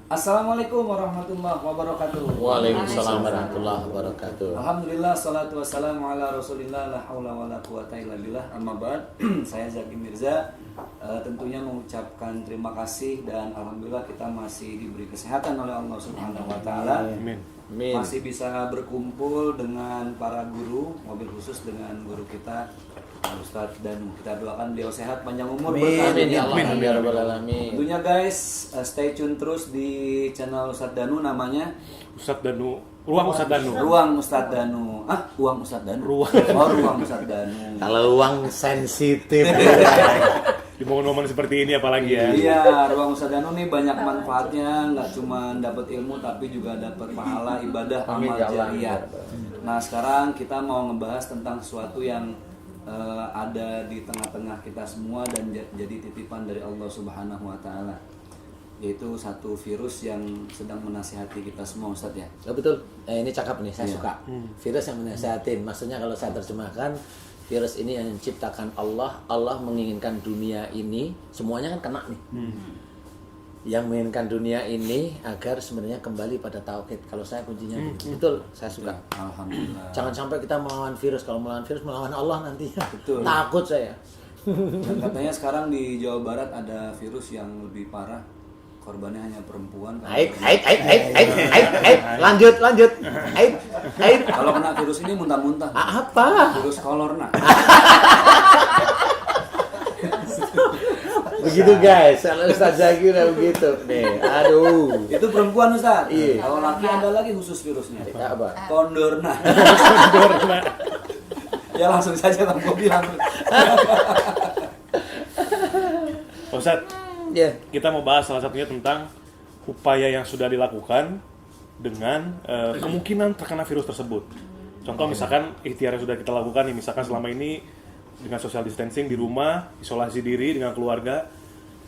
Assalamualaikum warahmatullahi wabarakatuh. Waalaikumsalam warahmatullahi wabarakatuh. Alhamdulillah, salatu wassalamu ala rasulillah, la hawla wa la quwata illa billah. Amma ba'd. Saya Zaki Mirza, tentunya mengucapkan terima kasih dan alhamdulillah kita masih diberi kesehatan oleh Allah Subhanahu wa taala. Amin. Masih bisa berkumpul dengan para guru, mobil khusus dengan guru kita Ustadz Danu. Kita doakan beliau sehat, panjang umur, berkah. Amin ya Allah, ya Rabbal alamin. Tentunya guys, stay tune terus di channel Ustadz Danu, namanya Ustadz Danu, Ruang Ustadz Danu. Ruang Ustadz Danu. Uang Ustadz Danu. Ruang Ustadz Danu. Kalau uang sensitif. Di momen-momen seperti ini apalagi ya. Iya, Ruang Ustadz Danu nih banyak manfaatnya, nggak cuma dapat ilmu tapi juga dapat pahala ibadah amal jariah. Nah, sekarang kita mau ngebahas tentang sesuatu yang ada di tengah-tengah kita semua dan jadi titipan dari Allah Subhanahu wa taala, yaitu satu virus yang sedang menasihati kita semua, Ustadz ya. Oh, betul. Ini cakep nih, saya Iya. suka. Virus yang menasihatin. Maksudnya kalau saya terjemahkan, virus ini yang menciptakan Allah. Allah menginginkan dunia ini, semuanya kan kena nih. Yang menginginkan dunia ini agar sebenarnya kembali pada tauhid. Kalau saya kuncinya betul, saya suka. Alhamdulillah. Jangan sampai kita melawan virus. Kalau melawan virus, melawan Allah nantinya. Betul. Takut saya. Dan katanya sekarang di Jawa Barat ada virus yang lebih parah, korbannya hanya perempuan. Aib. Lanjut. Aib. Kalau kena virus ini muntah-muntah. Apa? Virus kolorna. Begitu guys, kalau Ustaz Zaki udah begitu nih. Aduh. Itu perempuan, Ustaz. Iya. Kalau laki ada lagi khusus virusnya. Apa? Kondorna. Ya langsung saja Bang Bobi bilang. Ustadz, Ya. kita mau bahas salah satunya tentang upaya yang sudah dilakukan dengan kemungkinan terkena virus tersebut. Contoh misalkan ikhtiar yang sudah kita lakukan nih, misalkan selama ini dengan social distancing di rumah, isolasi diri dengan keluarga.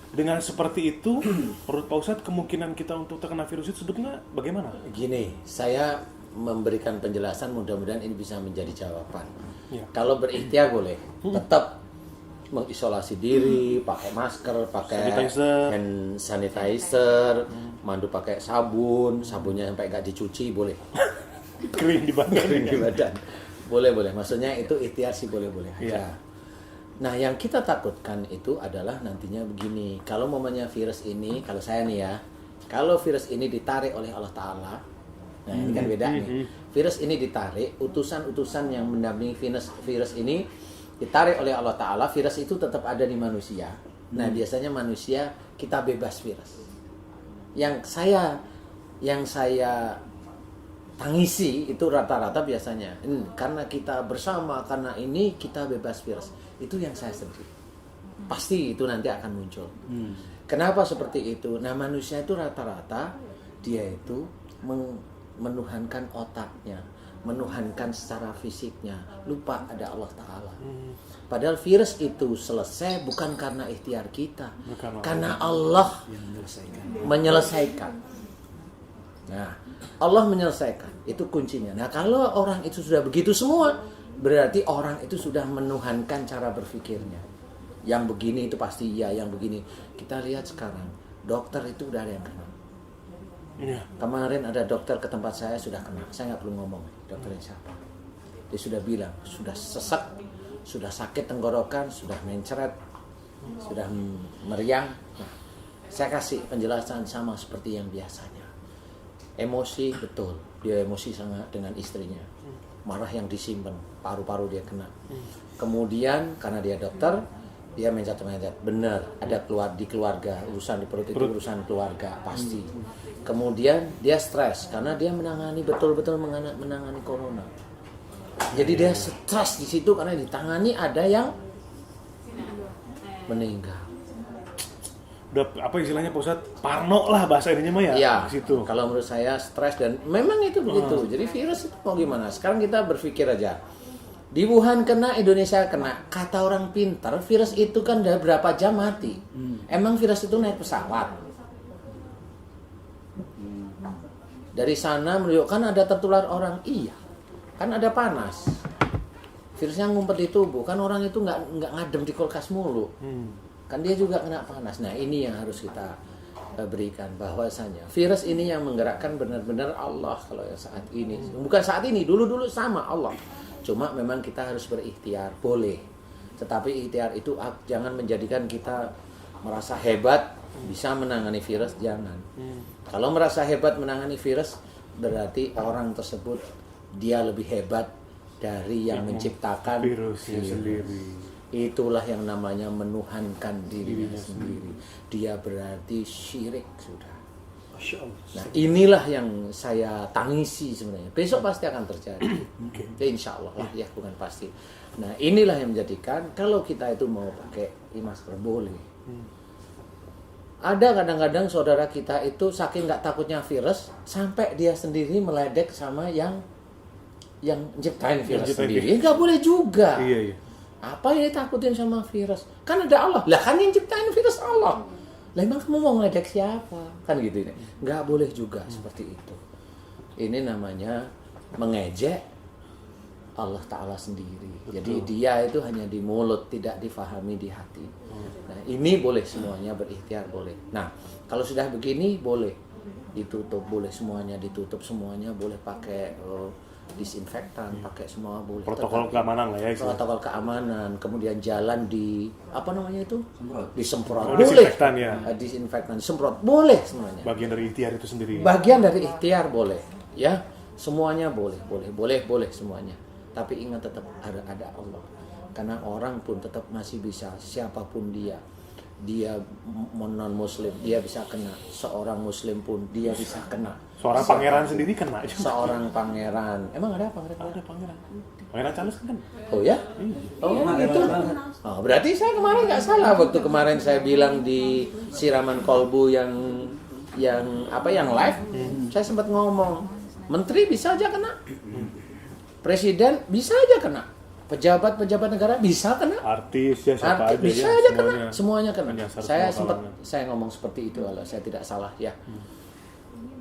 Dengan seperti itu, menurut Pak Ustadz, kemungkinan kita untuk terkena virus itu sebetulnya bagaimana? Gini, saya memberikan penjelasan, mudah-mudahan ini bisa menjadi jawaban. Ya. Kalau berikhtiar boleh, tetap mengisolasi diri, pakai masker, pakai Sanitizer. hand sanitizer, mandu pakai sabun, sabunnya sampai nggak dicuci boleh. Kering di badan. Kering di badan. Boleh. Maksudnya itu ikhtiar sih boleh aja. Iya. Nah, yang kita takutkan itu adalah nantinya begini. Kalau momennya virus ini, kalau saya nih ya, kalau virus ini ditarik oleh Allah Ta'ala, nah ini kan beda nih. Virus ini ditarik, utusan-utusan yang mendampingi virus ini ditarik oleh Allah Ta'ala, virus itu tetap ada di manusia. Nah, biasanya manusia kita bebas virus. Yang saya tangisi itu rata-rata biasanya karena kita bersama, karena ini kita bebas virus. Itu yang saya sedih. Pasti itu nanti akan muncul. Kenapa seperti itu? Nah, manusia itu rata-rata dia itu menuhankan otaknya, menuhankan secara fisiknya, lupa ada Allah Ta'ala. Padahal virus itu selesai bukan karena ikhtiar kita, karena Allah menyelesaikan. Nah, Allah menyelesaikan, itu kuncinya. Nah, kalau orang itu sudah begitu semua, berarti orang itu sudah menuhankan cara berpikirnya. Yang begini itu pasti iya, yang begini. Kita lihat sekarang, dokter itu udah ada yang kena. Iya. Kemarin ada dokter ke tempat saya sudah kena. Saya nggak perlu ngomong, dokternya siapa. Dia sudah bilang, sudah sesak, sudah sakit tenggorokan, sudah mencret, sudah meriang. Nah, saya kasih penjelasan sama seperti yang biasanya. Emosi, betul. Dia emosi sangat dengan istrinya. Marah yang disimpan, paru-paru dia kena. Kemudian karena dia dokter, dia mencet-mencet. Benar, ada di keluarga, urusan di perut itu urusan keluarga, pasti. Kemudian dia stres karena dia betul-betul menangani corona. Jadi dia stres di situ karena ditangani ada yang meninggal. Udah apa istilahnya Pak Ustadz? Parno lah bahasa ininya mah ya. Iya, Di situ. kalau menurut saya stres dan memang itu begitu. Jadi virus itu mau gimana? Sekarang kita berpikir aja. Di Wuhan kena, Indonesia kena. Kata orang pintar, virus itu kan udah berapa jam mati. Emang virus itu naik pesawat? Dari sana menunjukkan ada tertular orang. Iya, kan ada panas. Virusnya ngumpet di tubuh. Kan orang itu nggak ngadem di kulkas mulu. Kan dia juga kena panas. Nah, ini yang harus kita berikan bahwasanya virus ini yang menggerakkan benar-benar Allah kalau yang saat ini. Bukan saat ini, dulu-dulu sama Allah. Cuma memang kita harus berikhtiar, boleh. Tetapi ikhtiar itu jangan menjadikan kita merasa hebat bisa menangani virus, jangan. Kalau merasa hebat menangani virus, berarti orang tersebut dia lebih hebat dari yang menciptakan virusnya sendiri. Itulah yang namanya menuhankan dirinya sendiri. Dia berarti syirik sudah. Masya Allah. Nah, inilah yang saya tangisi sebenarnya. Besok pasti akan terjadi. Ya, insya Allah lah, ya bukan pasti. Nah, inilah yang menjadikan kalau kita itu mau pakai masker boleh. Ada kadang-kadang saudara kita itu saking nggak takutnya virus sampai dia sendiri meledek sama yang menciptain virus sendiri. Nggak boleh juga. Iya. Apa yang ditakutin sama virus? Kan ada Allah. Lah kan yang ciptain virus Allah. Lah emang kamu mau ngeledek siapa? Kan gitu ini. Nggak boleh juga seperti itu. Ini namanya mengejek Allah Ta'ala sendiri. Jadi dia itu hanya di mulut, tidak difahami di hati. Nah, ini boleh semuanya berikhtiar, boleh. Nah, kalau sudah begini, boleh ditutup, boleh semuanya ditutup, semuanya boleh pakai disinfektan, pakai semua boleh. Protokol keamanan lah ya. Protokol keamanan, kemudian jalan di, apa namanya itu? Disemprot. Oh, Boleh. disinfektan ya. Disinfektan, disemprot, boleh semuanya. Bagian dari ikhtiar itu sendiri. Bagian dari ikhtiar boleh, ya. Semuanya boleh semuanya. Tapi ingat tetap ada Allah. Karena orang pun tetap masih bisa, siapapun dia non muslim, dia bisa kena. Seorang muslim pun dia bisa kena. Seorang pangeran sendiri kena. Seorang pangeran. Emang ada pangeran? Ada pangeran. Pangeran Charles kan? Oh ya? Oh itu. Oh, berarti saya kemarin nggak salah waktu kemarin saya bilang di siraman kolbu yang live, saya sempat ngomong, menteri bisa aja kena. Presiden bisa aja kena, pejabat negara bisa kena, artis ya siapa aja bisa ya, aja kena, semuanya kena. Saya ngomong seperti itu kalau saya tidak salah ya.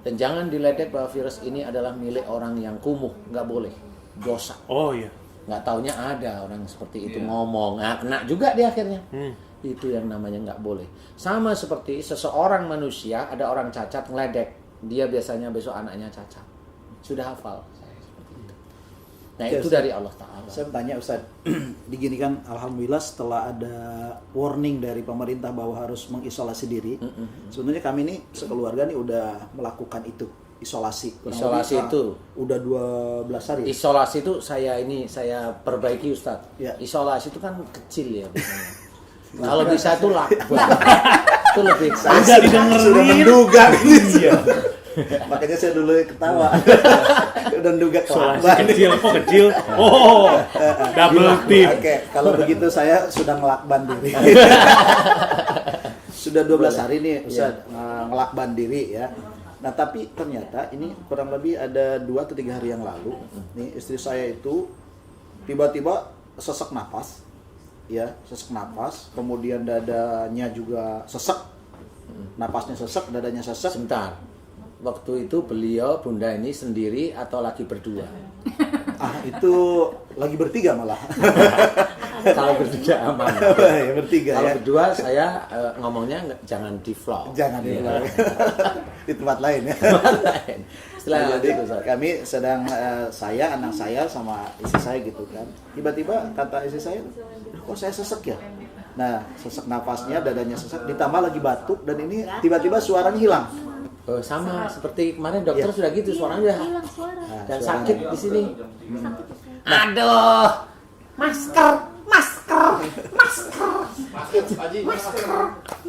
Dan jangan diledek bahwa virus ini adalah milik orang yang kumuh, nggak boleh, dosa. Oh iya. Nggak taunya ada orang seperti itu ngomong, nah, kena juga di akhirnya. Itu yang namanya nggak boleh. Sama seperti seseorang manusia, ada orang cacat ngeledek, dia biasanya besok anaknya cacat, sudah hafal. Nah itu dari Allah Ta'ala. Saya tanya Ustaz, digini kan alhamdulillah setelah ada warning dari pemerintah bahwa harus mengisolasi diri, sebenarnya kami ini sekeluarga nih udah melakukan itu, isolasi. Isolasi itu udah 12 hari. Isolasi itu saya perbaiki Ustaz. Ya. Isolasi itu kan kecil ya biasanya. Kalau bisa itu lakban. Itu lebih Saya sudah menduga gitu. Makanya saya dulu ketawa. Udah menduga kelakban. Kecil. Oh, double tip. Oke, kalau begitu saya sudah ngelakban diri. Sudah 12 hari nih Ustaz ngelakban diri ya. Nah, tapi ternyata ini kurang lebih ada 2 atau 3 hari yang lalu, nih istri saya itu tiba-tiba sesak napas. Ya, sesak napas, kemudian dadanya juga sesak. Napasnya sesak, dadanya sesak. Sebentar. Waktu itu beliau bunda ini sendiri atau lagi berdua? Itu lagi bertiga malah. Kalau bertiga aman. Ya, bertiga. Kalau Ya. berdua saya ngomongnya jangan di vlog. Jangan di vlog. Di tempat lain ya. Setelah Jadi itu, Ustaz. kami sedang saya, anak saya sama istri saya gitu kan. Tiba-tiba kata istri saya, kok saya sesek ya? Nah, sesek napasnya, dadanya sesek, ditambah lagi batuk dan ini tiba-tiba suaranya hilang. Oh, sama seperti kemarin dokter sudah gitu suaranya hilang suara. dan sakit di sini. Aduh, masker.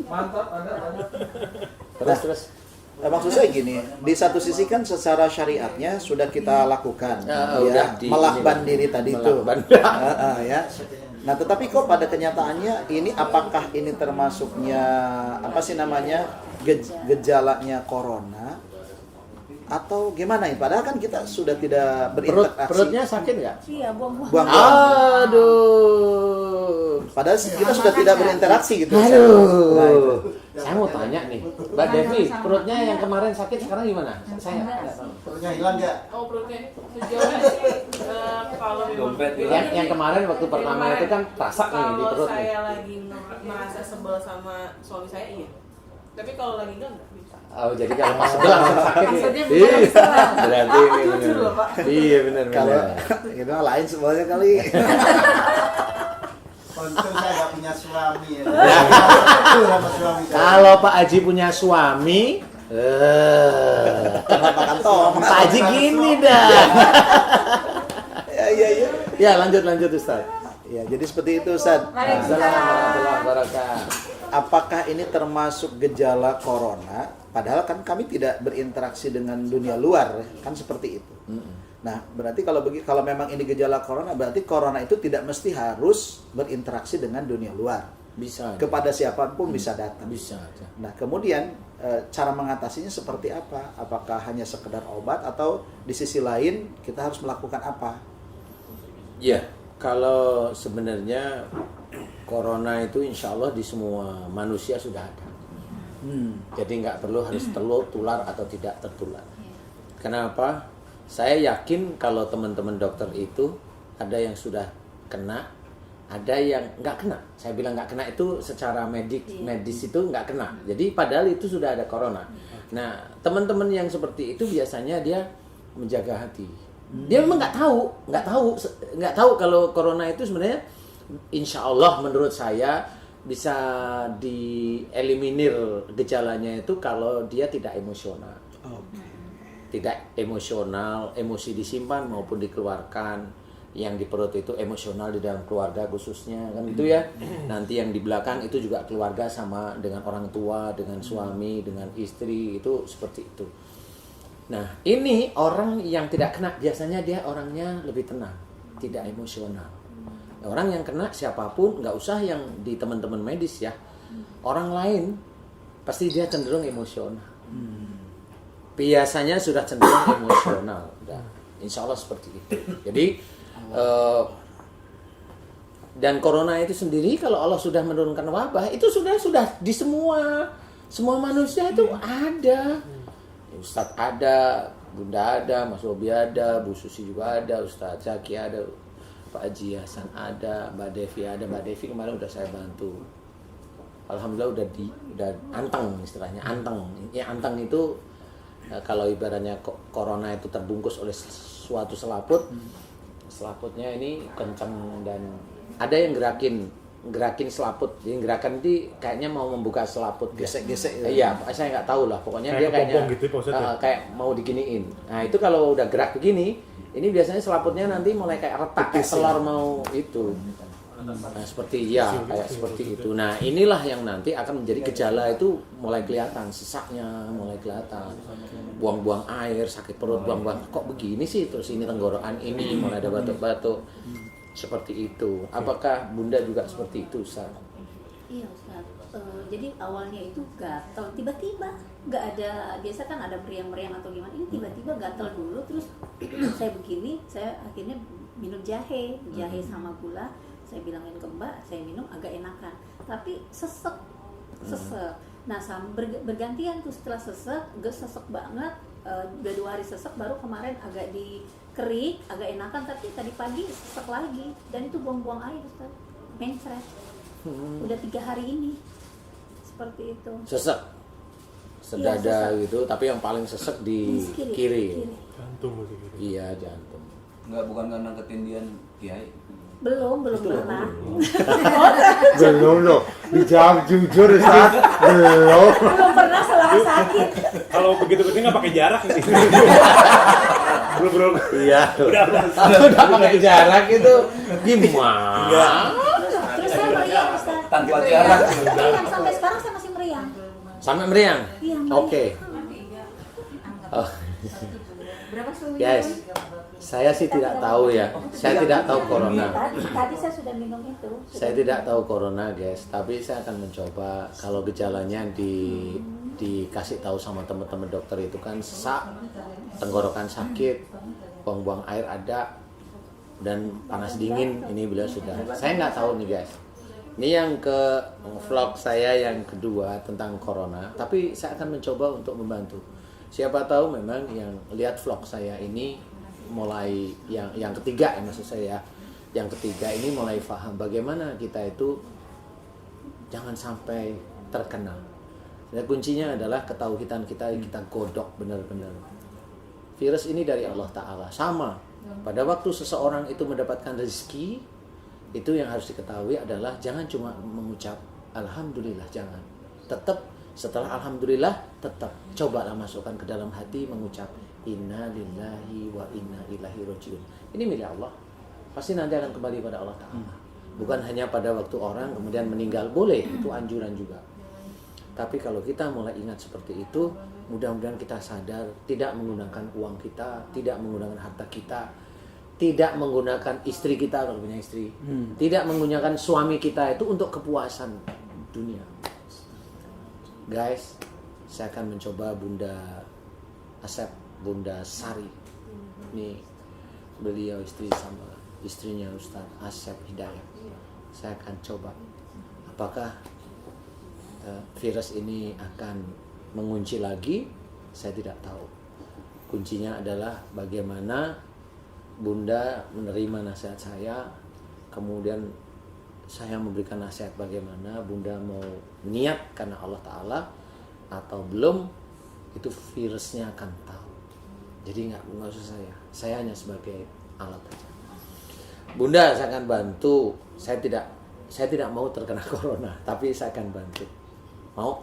Mantap, ada. Terus. Maksud saya gini, di satu sisi kan secara syariatnya sudah kita lakukan, udah melakban diri tadi itu, ya. Nah, tetapi kok pada kenyataannya ini apakah ini termasuknya apa sih namanya gejalanya corona atau gimana ya? Padahal kan kita sudah tidak berinteraksi. Perutnya sakit nggak? Iya, buang-buang. Buang-buang. Aduh. Padahal kita sudah tidak berinteraksi gitu. Aduh. Nah, itu. Saya mau tanya nih, Mbak Devi, perutnya yang kemarin sakit sekarang gimana? Saya nggak tahu. Perutnya hilang nggak? Oh, perutnya sejauhnya sih kalau Dompet memang hilang. Yang kemarin waktu pertama itu kan terasa nih di perut kalau nih. saya lagi merasa sebel sama suami saya, iya. Tapi kalau lagi enggak bisa. Oh, jadi kalau pas sebelah langsung sakit. Maksudnya Ih, bukan bisa. berarti ini Jujur benar. loh, Pak. Iya benar. Kalau itu lain semuanya kali. Untung saya nggak punya suami ya. Sama suami saya. Kalau Pak Haji punya suami, Kenapa kantong? Pak Haji gini dah. Ya. Ya lanjut Ustaz. Ya, jadi seperti itu Ustaz. Assalamualaikum warahmatullahi wabarakatuh. Apakah ini termasuk gejala corona? Padahal kan kami tidak berinteraksi dengan dunia luar, kan seperti itu. Nah, berarti kalau memang ini gejala corona, berarti corona itu tidak mesti harus berinteraksi dengan dunia luar. Bisa. Kepada siapapun bisa datang. Bisa aja. Nah, kemudian cara mengatasinya seperti apa? Apakah hanya sekedar obat atau di sisi lain kita harus melakukan apa? Ya, kalau sebenarnya corona itu insya Allah di semua manusia sudah ada. Jadi nggak perlu harus tular atau tidak tertular. Kenapa? Saya yakin kalau teman-teman dokter itu ada yang sudah kena, ada yang nggak kena. Saya bilang nggak kena itu secara medis itu nggak kena. Jadi padahal itu sudah ada corona. Nah, teman-teman yang seperti itu biasanya dia menjaga hati. Dia memang nggak tahu kalau corona itu sebenarnya insya Allah menurut saya bisa dieliminir gejalanya itu kalau dia tidak emosional. Tidak emosional, emosi disimpan maupun dikeluarkan. Yang di perut itu emosional di dalam keluarga khususnya kan itu ya. Nanti yang di belakang itu juga keluarga sama dengan orang tua, dengan suami, dengan istri itu seperti itu. Nah, ini orang yang tidak kena biasanya dia orangnya lebih tenang, tidak emosional. Orang yang kena siapapun, nggak usah yang di teman-teman medis ya. Orang lain pasti dia cenderung emosional. Biasanya sudah cenderung emosional. Nah, insya Allah seperti itu. Jadi dan corona itu sendiri kalau Allah sudah menurunkan wabah itu sudah di semua manusia itu ada. Ustadz ada, Bunda ada, Mas Bobi ada, Bu Susi juga ada, Ustadz Zaki ada, Pak Haji Hasan ada, Mbak Devi ada. Mbak Devi kemarin udah saya bantu. Alhamdulillah udah anteng istilahnya, anteng. Ya anteng itu kalau ibaratnya corona itu terbungkus oleh suatu selaput, selaputnya ini kencang dan ada yang gerakin selaput. Jadi gerakan ini kayaknya mau membuka selaput, Gesek-gesek. Iya, saya nggak tahu lah. Pokoknya Kayak dia kayaknya gitu, kayak mau diginiin. Nah itu kalau udah gerak begini, ini biasanya selaputnya nanti mulai kayak retak, kayak telur mau itu. Nah seperti kayak seperti itu. Nah inilah yang nanti akan menjadi gejala itu mulai kelihatan, sesaknya mulai kelihatan, buang-buang air, sakit perut, buang-buang kok begini sih, terus ini tenggorokan ini mulai ada batuk-batuk seperti itu. Apakah Bunda juga seperti itu, Ustaz? Iya Ustaz. Jadi awalnya itu gatal, tiba-tiba nggak ada, biasa kan ada meriang-meriang atau gimana, ini tiba-tiba gatal dulu, terus saya begini, saya akhirnya minum jahe sama gula. Saya bilangin ke Mbak, saya minum agak enakan, tapi sesek. Nah, bergantian tuh setelah sesek banget, udah 2 hari sesek, baru kemarin agak dikerik, agak enakan, tapi tadi pagi sesek lagi, dan itu buang-buang air, Ustaz, mencret. Udah 3 hari ini, seperti itu. Sesek, sedada Iya, gitu, tapi yang paling sesek di kiri. Jantung berarti gitu. Iya, jantung. Enggak, bukan karena ketindihan Kiai. Belum pernah. Belum loh, dijawab jujur Ustaz. Belum. Belum pernah selama sakit. Kalau begitu nggak pakai jarak nih. Belum. Iya. Udah pakai jarak itu gimana? Terus saya meriang, Ustaz. Tanpa jarak. Meriang, sampai sekarang saya masih meriang. Sampai meriang? Iya, meriang. Oke. Oh. Berapa suhunya? Guys, saya sih tidak tahu ya. Saya tidak tahu corona. Tadi saya sudah minum itu. Saya tidak tahu corona, guys. Tapi saya akan mencoba kalau gejalanya dikasih tahu sama teman-teman dokter itu kan sesak, tenggorokan sakit, buang-buang air ada, dan panas dingin. Ini beliau sudah. Saya nggak tahu nih, guys. Ini yang ke vlog saya yang kedua tentang corona. Tapi saya akan mencoba untuk membantu. Siapa tahu memang yang lihat vlog saya ini mulai yang ketiga ya, maksud saya yang ketiga ini mulai paham bagaimana kita itu jangan sampai terkena. Dan kuncinya adalah ketauhidan kita yang kita godok benar-benar. Virus ini dari Allah Ta'ala. Sama. Pada waktu seseorang itu mendapatkan rezeki, itu yang harus diketahui adalah jangan cuma mengucap Alhamdulillah, jangan. Tetap setelah Alhamdulillah, tetap cobalah masukkan ke dalam hati mengucap Inna lillahi wa inna ilaihi rajiun. Ini milik Allah. Pasti nanti akan kembali pada Allah Ta'ala. Bukan hanya pada waktu orang kemudian meninggal. Boleh, itu anjuran juga. Tapi kalau kita mulai ingat seperti itu, mudah-mudahan kita sadar tidak menggunakan uang kita, tidak menggunakan harta kita, tidak menggunakan istri kita kalau punya istri, tidak menggunakan suami kita itu untuk kepuasan dunia. Guys, saya akan mencoba Bunda Asep, Bunda Sari. Ini beliau istri sama istrinya Ustaz Asep Hidayat. Saya akan coba apakah virus ini akan mengunci lagi, saya tidak tahu. Kuncinya adalah bagaimana Bunda menerima nasihat saya, kemudian saya memberikan nasihat bagaimana Bunda mau niat karena Allah Ta'ala atau belum, itu virusnya akan tahu. Jadi nggak usah saya hanya sebagai alat saja. Bunda, saya akan bantu. Saya tidak mau terkena corona, tapi saya akan bantu. Mau?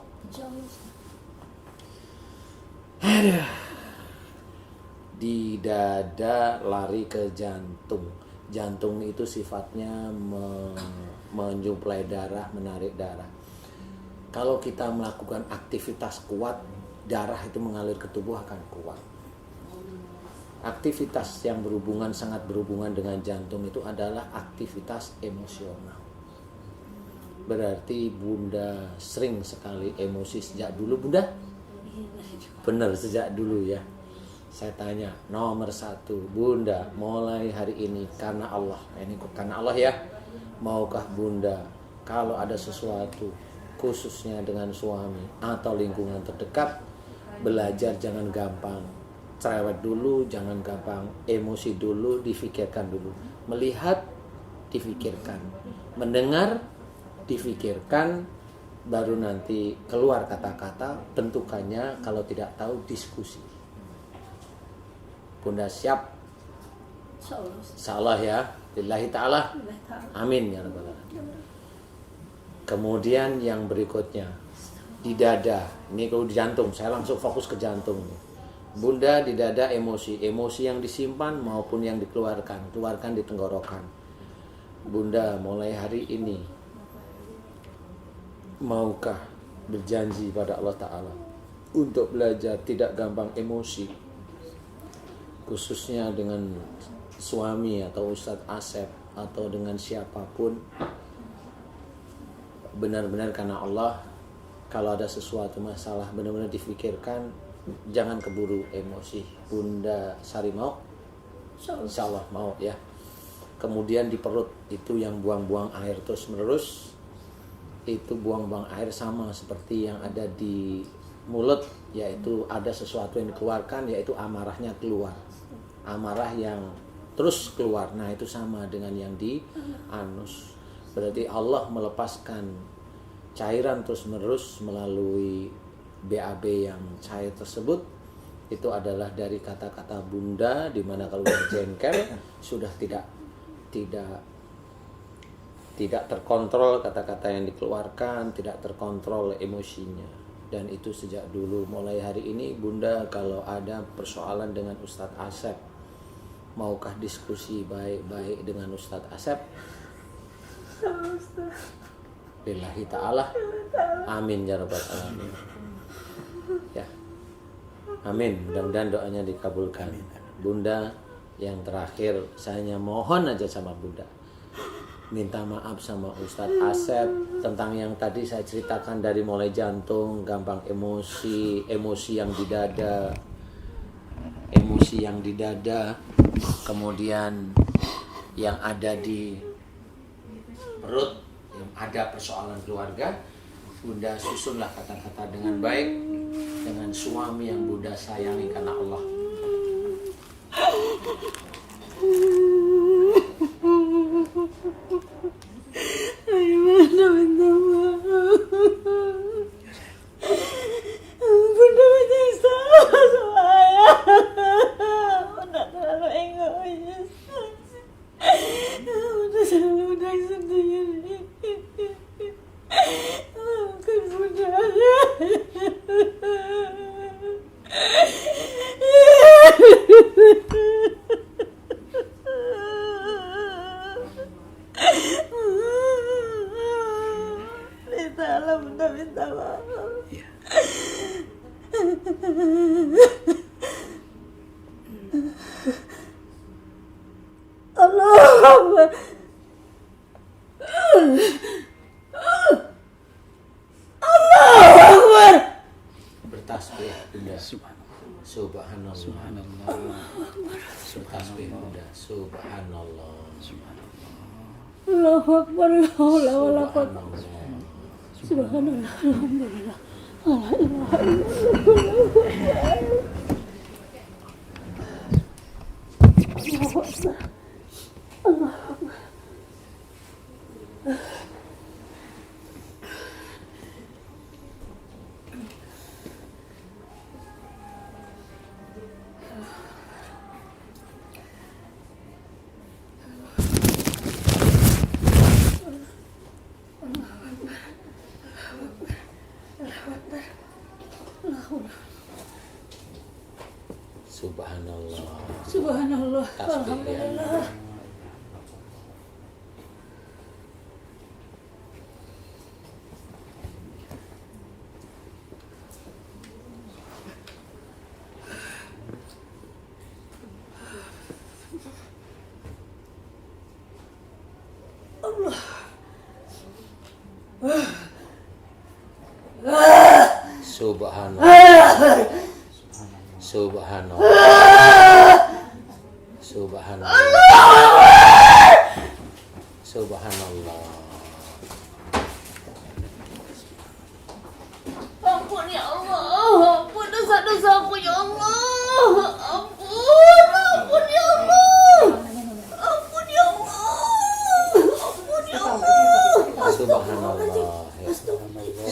Aduh. Di dada lari ke jantung. Jantung itu sifatnya menyuplai darah, menarik darah. Kalau kita melakukan aktivitas kuat, darah itu mengalir ke tubuh akan kuat. Aktivitas yang sangat berhubungan dengan jantung itu adalah aktivitas emosional. Berarti Bunda sering sekali emosi sejak dulu, Bunda? Benar, sejak dulu ya. Saya tanya, nomor 1, Bunda, mulai hari ini karena Allah. Ini karena Allah ya. Maukah Bunda kalau ada sesuatu khususnya dengan suami atau lingkungan terdekat, belajar jangan gampang cerewet dulu, jangan gampang emosi dulu, difikirkan dulu. Melihat, difikirkan. Mendengar, difikirkan, baru nanti keluar kata-kata, bentukannya kalau tidak tahu diskusi. Bunda siap? Insyaallah ya. Lillahi ta'ala. Amin ya rabbal alamin. Kemudian yang berikutnya di dada. Ini kalau di jantung, saya langsung fokus ke jantung. Bunda di dada emosi yang disimpan maupun yang dikeluarkan, keluarkan di tenggorokan. Bunda mulai hari ini maukah berjanji pada Allah Ta'ala untuk belajar tidak gampang emosi, khususnya dengan suami atau Ustadz Asep atau dengan siapapun, benar-benar karena Allah. Kalau ada sesuatu masalah benar-benar difikirkan, jangan keburu emosi. Bunda Sari mau? Insyaallah mau ya. Kemudian di perut itu yang buang-buang air terus menerus, itu buang-buang air sama seperti yang ada di mulut, yaitu ada sesuatu yang dikeluarkan, yaitu amarahnya keluar. Amarah yang terus keluar, nah itu sama dengan yang di anus. Berarti Allah melepaskan cairan terus menerus melalui BAB yang cair tersebut. Itu adalah dari kata-kata Bunda, dimana kalau jengkel sudah tidak terkontrol kata-kata yang dikeluarkan, tidak terkontrol emosinya. Dan itu sejak dulu. Mulai hari ini Bunda kalau ada persoalan dengan Ustadz Asep, maukah diskusi baik-baik dengan Ustadz Asep? Lillahi ta'ala. Amin ya rabbal alamin. Ya. Amin. Mudah-mudahan doanya dikabulkan. Bunda, yang terakhir saya hanya mohon aja sama Bunda, minta maaf sama Ustadz Asep tentang yang tadi saya ceritakan, dari mulai jantung, gampang emosi yang di dada, kemudian yang ada di perut, yang ada persoalan keluarga. Bunda susunlah kata-kata dengan baik dengan suami yang Bunda sayangi karena Allah. Gimana minta maaf? Minta maaf. Iya. Allah Akbar. Allah Akbar. Bertasbih Bunda. Subhanallah. Bertasbih Bunda. Subhanallah. Allahu Akbar. La haula wala quwwata. Subhanallah. Subhanallah. Alhamdulillah. La ilaha illallah. Allahu Akbar. Allahu Akbar. Subhanallah. Subhanallah. Tasbih ya. Alhamdulillah. Subhanallah. Subhanallah. Subhanallah. Subhanallah. Ampun ya Allah. Ampun dosa-dosaku ya Allah. Ampun. Ampun ya Allah. Ampun ya Allah. Ampun ya Allah. Subhanallah. Ya.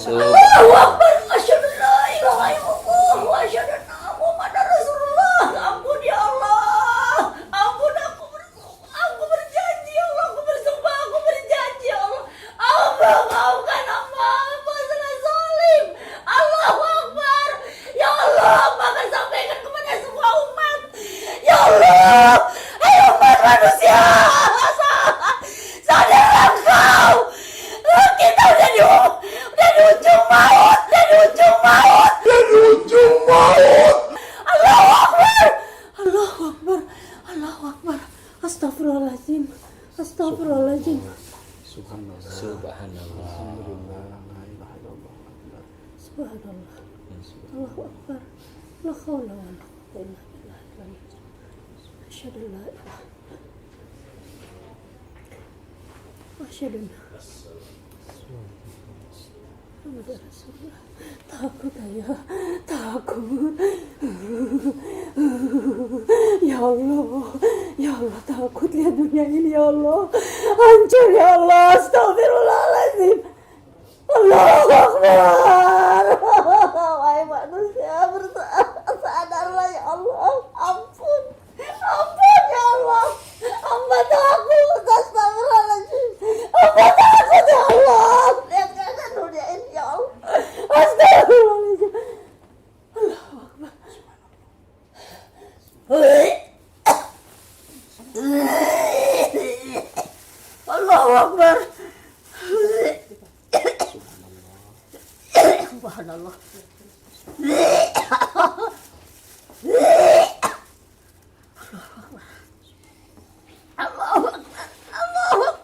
Allahu Subhanallah. Akbar. Asyhadu an la ilaha illallah wa asyhadu anna Muhammadar Rasulullah. Ampun ya Allah. Ampun, aku berjanji ya Allah, aku bersumpah, aku berjanji ya Allah. Allah maafkan hamba salah zalim. Allahu Akbar. Ya Allah, hamba akan sampaikan kepada semua umat. Ya Allah, hai umat manusia. Sadarlah engkau. Kita udah di ujung maut, Allahu Akbar. Allahu Akbar. Allahu Akbar. Astagfirullahaladzim. Astagfirullahaladzim. Subhanallah. Subhanallah. Allahu Akbar. La haula wa la quwwata illa billah. Asyhadu an la ilaha illallah. Asyhadu anna Muhammadar Rasulullah. Takut ayah, takut. Ya Allah takut lihat dunia ini ya Allah. Hancur ya Allah, astagfirullahaladzim. Allahu Akbar. Wahai manusia, bersadarlah ya Allah. Ampun ya Allah. Hamba takut, astagfirullahaladzim. Hamba takut ya Allah. Lihat keadaan dunia ini ya Allah. Astagfirullahaladzim. Allahu Akbar. Allahu Akbar. Subhanallah. Allahu Akbar. Allahu Akbar.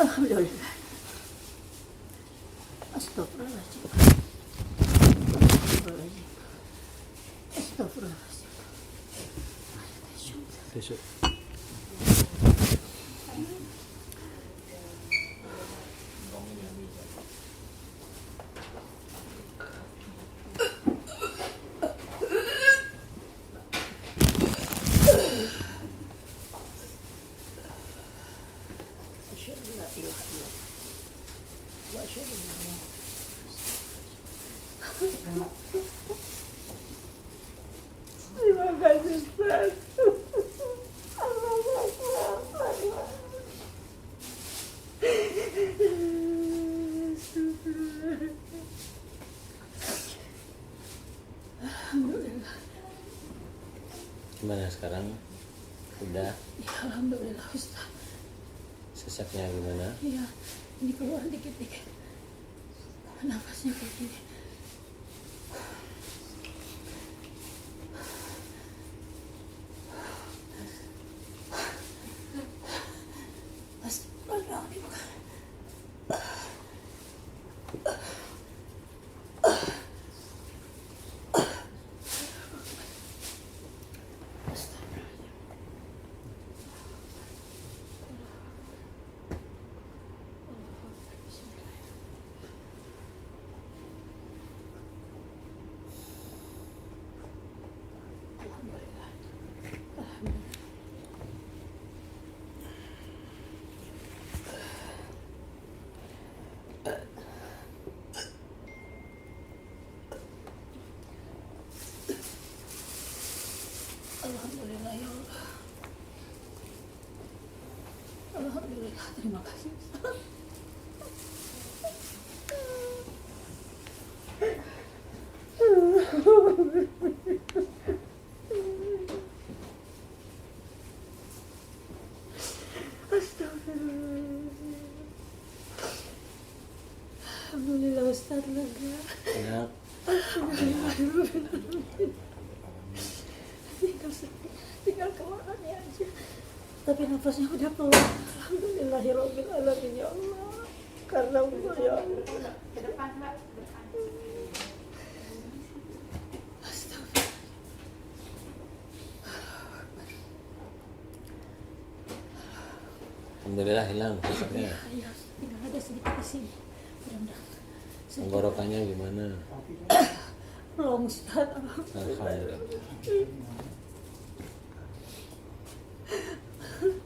Alhamdulillah. Astagfirullahaladzim. Astagfirullahaladzim. Astagfirullahaladzim. Asyhadu an la ilaha illallah wa asyhadu anna Muhammadar Rasulullah. Terima kasih Ustaz. Allah Akbar. Gimana sekarang? Udah? Ya, alhamdulillah Ustaz. Sesaknya gimana? Iya, ini keluar dikit-dikit. Nafasnya kayak gini. Astagfirullahaladzim. Alhamdulillah ya Allah. Alhamdulillah, terima kasih Ustaz. Alhamdulillah Ustaz lega. Enak. Tinggal keluarannya aja. Tapi nafasnya udah keluar. Alhamdulillahirabbil alamin ya Allah. Karena Allah ya Allah. Ke depan, Mbak. Ke depan. Astagfirullah. Alhamdulillah hilang sesaknya. Ya, tinggal ada sedikit di sini. Mudah-mudahan. Tenggorokannya gimana? Long Ustaz. Alhamdulillah.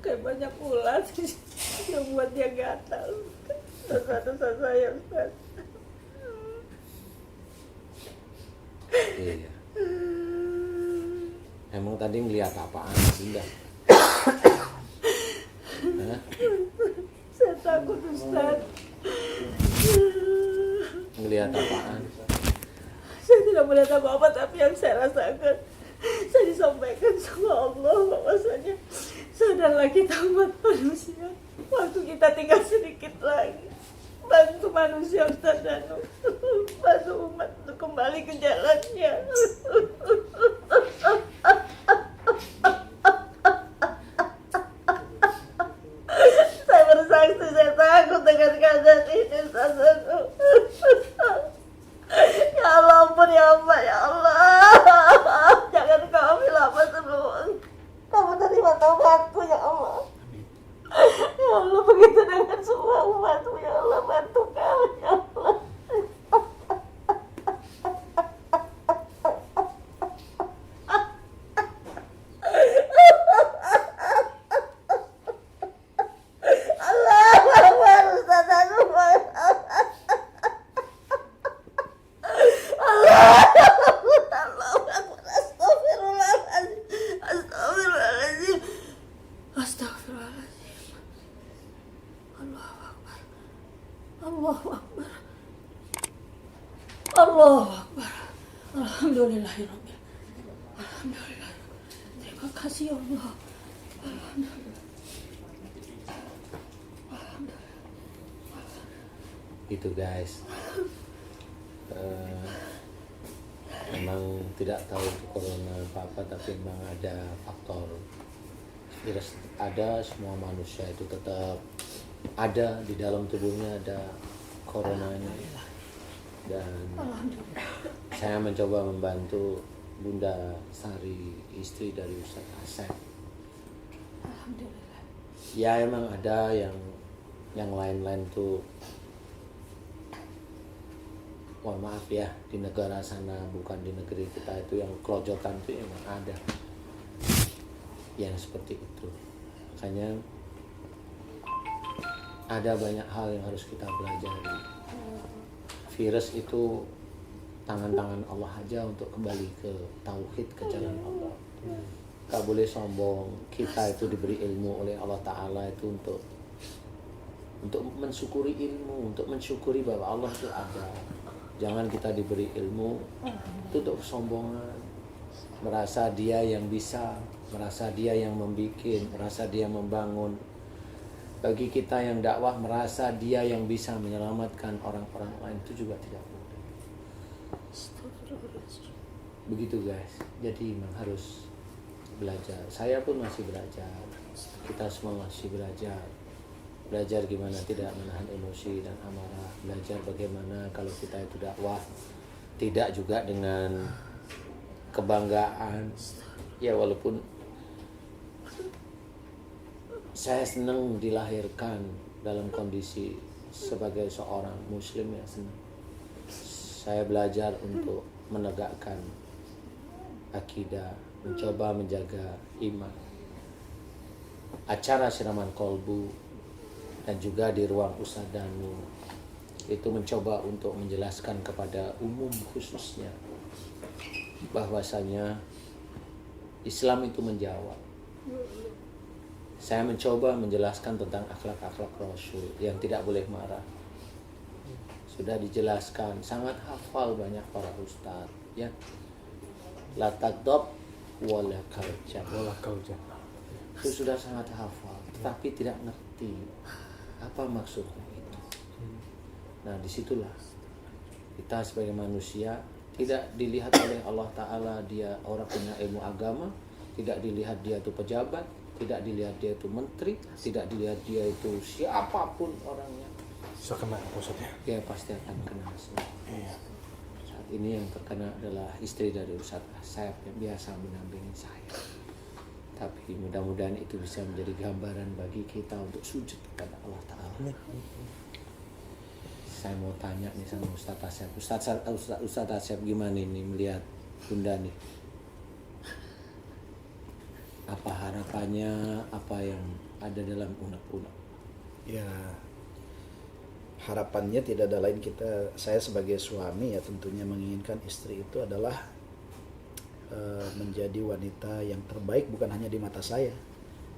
Kayak banyak ulat yang buat dia gatal. Dosa-dosa saya Ustaz. Iya. Emang tadi ngeliat apaan, Bunda? Hah? Saya takut Ustaz. Ngeliat apaan? Saya tidak melihat apa-apa, tapi yang saya rasakan, saya disampaikan sama Allah bahwasanya sadarlah kita umat manusia, waktu kita tinggal sedikit lagi. Bantu manusia Ustaz Danu, bantu umat untuk kembali ke jalannya. Saya bersaksi, saya takut dengan keadaan ini Ustaz Danu. Ya Allah, ampun ya Allah, ya Allah. Jangan kau ambil apa seluruh. Kamu terima taubatku ya Allah. Ya Allah, begitu dengan semua umatmu ya Allah, bantu kami ya Allah. Allah Akbar, Ustaz Anu. Allah Akbar, astagfirullahaladzim. Astagfirullahaladzim. Astagfirullahaladzim. Allahu Akbar. Allahu Akbar. Allahu Akbar. Alhamdulillahirabbil. Alhamdulillah. Terima kasih ya Allah. Alhamdulillah. Itu guys. Memang tidak tahu itu corona apa tapi memang ada faktor virus, ada. Semua manusia itu tetap ada di dalam tubuhnya, ada coronanya. Dan saya mencoba membantu Bunda Sari, istri dari Ustaz Asep. Alhamdulillah. Ya emang ada yang lain-lain tuh, mohon maaf ya, di negara sana bukan di negeri kita itu yang kelojotan itu emang ada yang seperti itu. Makanya ada banyak hal yang harus kita pelajari. Virus itu tangan-tangan Allah aja untuk kembali ke tauhid, ke jalan Allah. Gak boleh sombong. Kita itu diberi ilmu oleh Allah Ta'ala itu untuk mensyukuri ilmu, untuk mensyukuri bahwa Allah itu ada. Jangan kita diberi ilmu itu untuk kesombongan, merasa dia yang bisa, merasa dia yang membikin, merasa dia membangun. Bagi kita yang dakwah merasa dia yang bisa menyelamatkan orang-orang lain, itu juga tidak boleh. Begitu guys. Jadi memang harus belajar. Saya pun masih belajar. Kita semua masih belajar. Belajar gimana tidak menahan emosi dan amarah. Belajar bagaimana kalau kita itu dakwah tidak juga dengan kebanggaan. Ya walaupun saya senang dilahirkan dalam kondisi sebagai seorang muslim, ya senang. Saya belajar untuk menegakkan akidah, mencoba menjaga iman. Acara siraman kolbu dan juga di ruang Ustadz Danu itu mencoba untuk menjelaskan kepada umum khususnya bahwasanya Islam itu menjawab. Saya mencoba menjelaskan tentang akhlak-akhlak Rasul yang tidak boleh marah. Sudah dijelaskan, sangat hafal banyak para ustadz, ya. La taghdab wala kaujab. Itu sudah sangat hafal, tetapi tidak ngerti apa maksudnya itu. Nah, disitulah kita sebagai manusia tidak dilihat oleh Allah Ta'ala dia orang punya ilmu agama, tidak dilihat dia itu pejabat, tidak dilihat dia itu menteri, tidak dilihat dia itu siapapun orangnya. Bisa kena maksudnya. Dia pasti akan kena semua. Saat ini yang terkena adalah istri dari Ustadz Asep yang biasa mendampingi saya. Tapi mudah-mudahan itu bisa menjadi gambaran bagi kita untuk sujud kepada Allah Ta'ala. Saya mau tanya nih sama Ustadz Asep. Ustadz Asep gimana ini melihat Bunda nih? Apa harapannya, apa yang ada dalam unek-unek? Ya, harapannya tidak ada lain saya sebagai suami ya tentunya menginginkan istri itu adalah menjadi wanita yang terbaik bukan hanya di mata saya,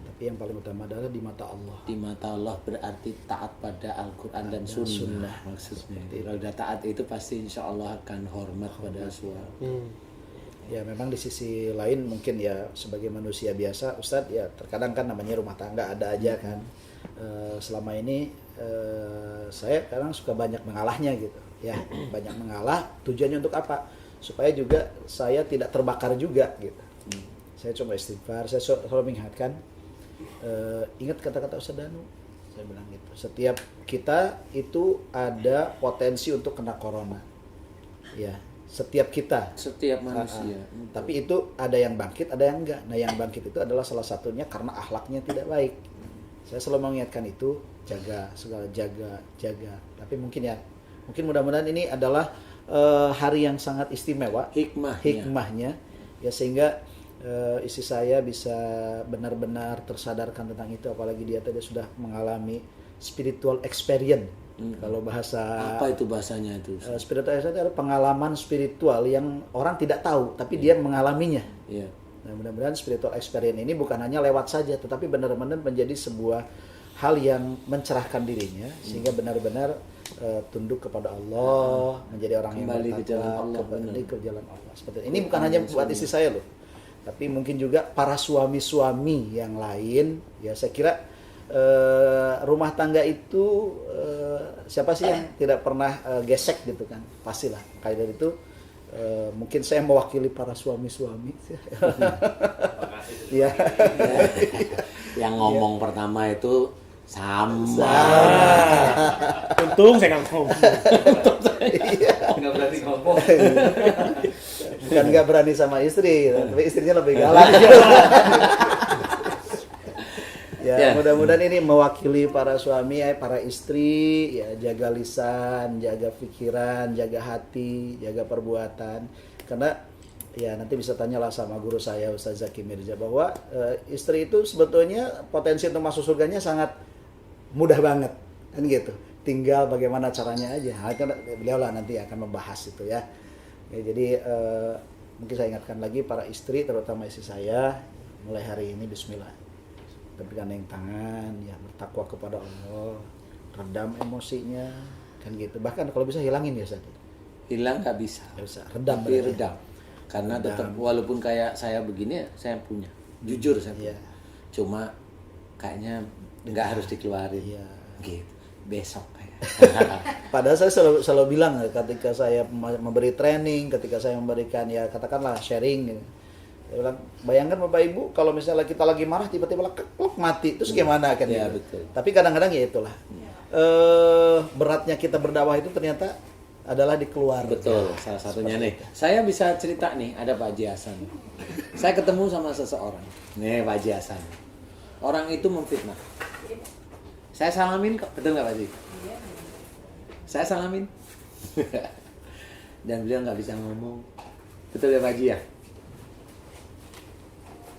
tapi yang paling utama adalah di mata Allah. Di mata Allah berarti taat pada Al-Quran dan Sunnah maksudnya. Kalau sudah taat itu pasti insya Allah akan hormat pada suami. Ya memang di sisi lain mungkin ya sebagai manusia biasa Ustadz ya terkadang kan namanya rumah tangga ada aja kan. Selama ini saya kadang suka banyak mengalahnya gitu ya, banyak mengalah tujuannya untuk apa? Supaya juga saya tidak terbakar juga gitu. Saya coba istighfar, saya selalu mengingatkan ingat kata-kata Ustadz Danu, saya bilang gitu. Setiap kita itu ada potensi untuk kena corona. Ya, setiap kita, setiap manusia. Tapi itu ada yang bangkit, ada yang enggak. Nah, yang bangkit itu adalah salah satunya karena akhlaknya tidak baik. Saya selalu mengingatkan itu, jaga, Tapi mungkin mudah-mudahan ini adalah hari yang sangat istimewa, hikmahnya ya sehingga istri saya bisa benar-benar tersadarkan tentang itu, apalagi dia tadi sudah mengalami spiritual experience. Kalau bahasa apa itu bahasanya itu? Spiritual experience adalah pengalaman spiritual yang orang tidak tahu tapi dia mengalaminya. Yeah. Nah, mudah-mudahan spiritual experience ini bukan hanya lewat saja tetapi benar-benar menjadi sebuah hal yang mencerahkan dirinya sehingga benar-benar tunduk kepada Allah, menjadi orang kembali yang ke jalan Allah, kembali ke jalan Allah. Seperti ini bukan hanya buat istri saya loh, tapi mungkin juga para suami-suami yang lain. Ya saya kira rumah tangga itu siapa sih yang tidak pernah gesek gitu kan? Pastilah. Kayak dari itu mungkin saya mewakili para suami-suami. Ya. Yang ngomong pertama itu sama. Untung saya nggak ngomong. Nggak berani ngomong. Bukan nggak berani sama istri, tapi istrinya lebih galak. Ya, mudah-mudahan ini mewakili para suami, para istri, ya jaga lisan, jaga pikiran, jaga hati, jaga perbuatan. Karena ya nanti bisa tanyalah sama guru saya Ustaz Zaki Mirza bahwa istri itu sebetulnya potensi untuk masuk surganya sangat mudah banget, kan gitu. Tinggal bagaimana caranya aja. Beliau lah nanti akan membahas itu ya jadi mungkin saya ingatkan lagi para istri, terutama istri saya, mulai hari ini Bismillah, bergandeng tangan, ya bertakwa kepada Allah, redam emosinya, kan gitu. Bahkan kalau bisa hilangin ya Ustaz. Hilang nggak bisa. Nggak bisa, redam. Tapi redam. Karena tetap walaupun kayak saya begini, saya punya. Jujur saya punya. Iya. Cuma kayaknya nggak harus dikeluarin. Iya. Gitu. Besok kayak. Padahal saya selalu bilang ketika saya memberi training, ketika saya memberikan ya katakanlah sharing gitu. Saya bilang, bayangkan Bapak Ibu kalau misalnya kita lagi marah tiba-tiba keklok mati, terus gimana kan Ya, gitu. betul. Tapi kadang-kadang ya itulah. Beratnya kita berdakwah itu ternyata adalah di keluarga. Betul, salah satunya nih. Saya bisa cerita nih, ada Pak Haji Hasan. Saya ketemu sama seseorang. Nih Pak Haji Hasan. Orang itu memfitnah. Saya salamin kok, betul nggak Pak Haji? Saya salamin. Dan beliau nggak bisa ngomong. Betul ya Pak Haji ya?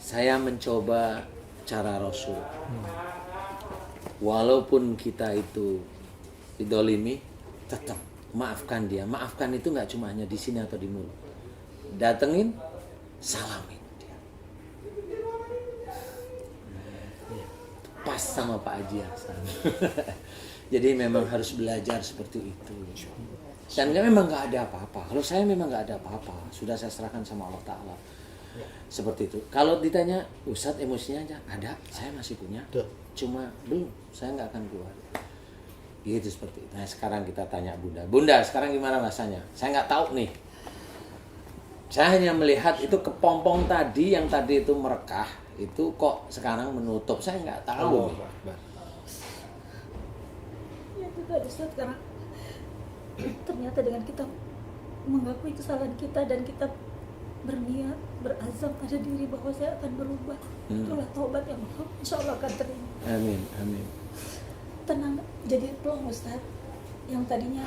Saya mencoba cara Rasul. Walaupun kita itu didolimi, tetap maafkan dia. Maafkan itu nggak cuma hanya di sini atau di mulut. Datengin, salamin dia. Pas sama Pak Haji Hasan. Jadi memang harus belajar seperti itu. Dan memang nggak ada apa-apa. Kalau saya memang nggak ada apa-apa. Sudah saya serahkan sama Allah Ta'ala. Seperti itu. Kalau ditanya, Ustadz emosinya aja ada, saya masih punya. Cuma belum, saya nggak akan keluar. Gitu seperti itu. Nah sekarang kita tanya Bunda. Bunda sekarang gimana rasanya? Saya nggak tahu nih. Saya hanya melihat itu kepompong tadi yang tadi itu merekah, itu kok sekarang menutup. Saya nggak tahu. Ya itu tadi Ustaz, karena ternyata dengan kita mengakui kesalahan kita dan kita berniat, berazam pada diri bahwa saya akan berubah, itulah taubat yang insya Allah akan terima. Amin, amin. Tenang, jadi plong Ustaz. Yang tadinya